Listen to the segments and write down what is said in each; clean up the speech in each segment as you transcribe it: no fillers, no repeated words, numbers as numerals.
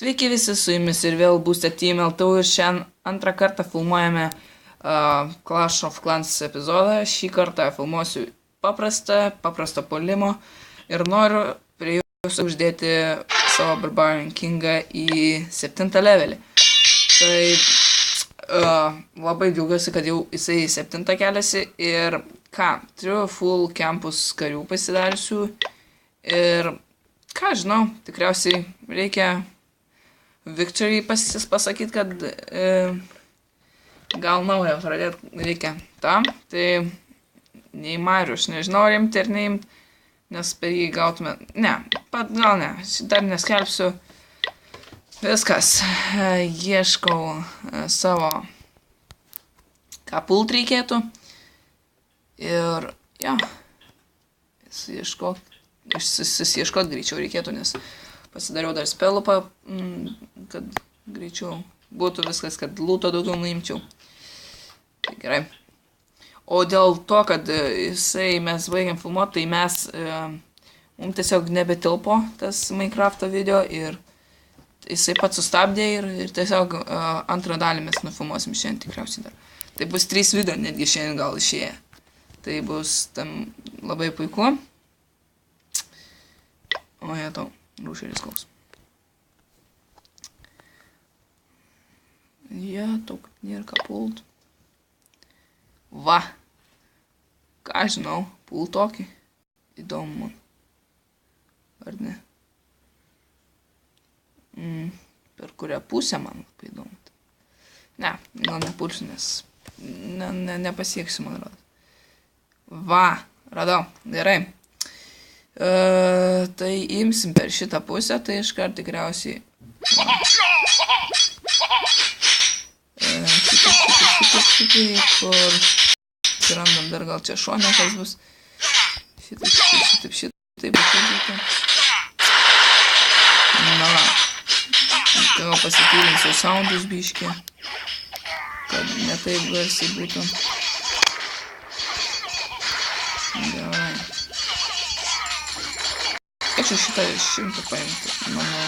Sveiki visi, su jumis ir vėl Boosted Team LT ir šiandien antrą kartą filmuojame Clash of Clans epizodą. Šį kartą filmuosiu paprastą puolimo ir noriu prie jūsų uždėti savo Barbarian Kingą į 7 levelį. Tai labai džiaugiuosi, kad jau jisai 7 keliasi ir ką, turiu full campus karių pasidariusių ir ką žinau, tikriausiai reikia Victory pasakyti, kad gal naują pradėti reikia tam, tai nei Marius, nežinau rimti ir neimti, nes per jį gautume, gal ne, dar neskelbsiu, viskas, ieškau savo, ką pult reikėtų ir išieškot greičiau reikėtų, nes pasidariau dar spelų, kad greičiau būtų viskas, kad lūto daugiau nuimčiau. Tai gerai. O dėl to, kad mes baigiam filmuoti, tai mums tiesiog nebetilpo tas Minecraft'o video ir jisai pats sustabdė ir tiesiog antrą dalį mes nufilmuosim šiandien tikriausiai dar. Tai bus 3 video netgi šiandien gal išėję. Tai bus tam labai puiku. O tau. Rūšėlis koks. Tau kaip nėra ką pult. Va. Ką žinau, pult tokį. Įdomu man. Ar ne? Per kurią pusę man labai įdomu. Ne, gal nepulsiu, nes nepasieksiu, man rodo. Va, radau. Gerai. Tai imsim per šitą pusę, tai iškart tikriausiai kur atsirandam dar gal čia šone, kas bus šitaip reikia. Na va, gal pasitylinsiu soundus biškį, kad ne taip garsiai būtų. Gerai. Ačiū šitą 100 paimti, manau.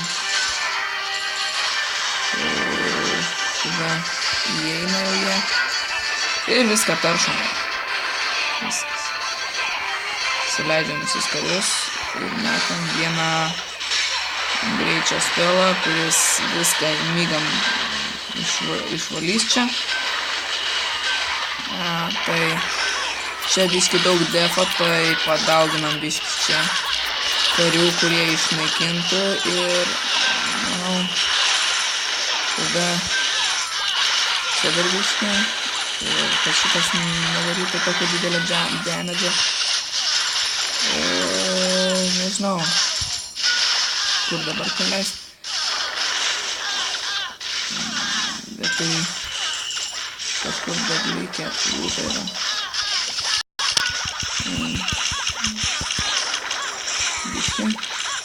Tada įeina jau jie. Ir viską taršome. Viskas. Suleidžiam visus karius ir metam vieną greičio spelą, kuris viską mygam išvalys čia. Tai čia biški daug defo, tai padauginam biški čia karių, kurie išnaikintų ir, manau, tada čia dar biškį ir kad šitas nevarytų tokio didelio damage. Nežinau, kur dabar paleist. Bet tai kažkur dar lygia lūta yra.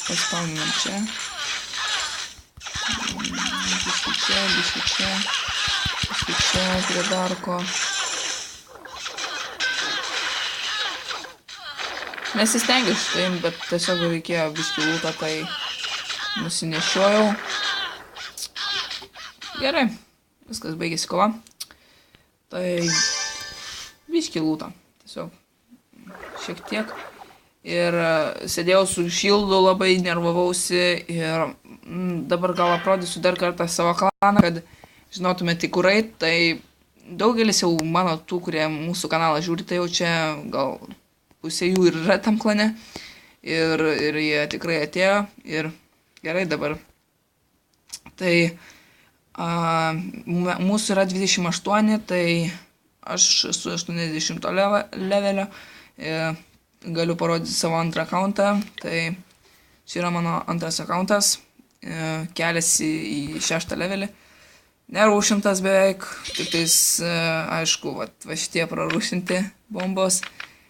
Paspauninam čia. Biški čia prie darko. Nesistengiu šitai, bet tiesiog reikėjo biški lūtą, tai nusinešiojau. Gerai, viskas baigėsi kova. Tai biški lūtą, tiesiog šiek tiek. Ir sėdėjau su šildu, labai nervavausi ir dabar gal aprodysiu dar kartą savo klaną, kad žinotumėte į kur eit. Tai daugelis jau mano tų, kurie mūsų kanalą žiūri, tai jau čia gal pusė jų ir yra tam klane. Ir jie tikrai atėjo ir gerai dabar. Tai mūsų yra 28, tai aš esu 80 levelio. Galiu parodyti savo antrą akauntą, tai čia yra mano antras akauntas, keliasi į 6 levelį, nerūšintas beveik, tik tais, aišku, va šitie prarūšinti bombos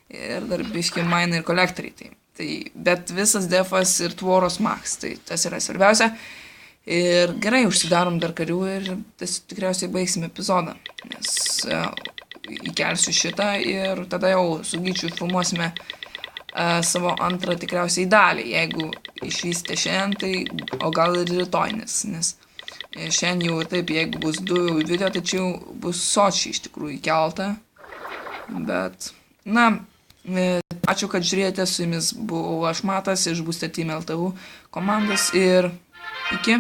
ir dar biški mainai ir kolektoriai, tai bet visas defas ir tvoros max, tai tas yra svarbiausia ir gerai, užsidarom dar karių ir tikriausiai baigsim epizodą, nes įkelsiu šitą ir tada jau su Gyčiu filmuosime savo antrą tikriausiai dalį, jeigu išvysite šiandien, tai o gal ir rytoj, nes šiandien jau ir taip, jeigu bus 2 video, tai čia jau bus sočiai iš tikrųjų įkelta. Bet, na, ačiū, kad žiūrėjote, su jumis buvau aš Matas iš Boosted Team LTV komandos ir iki.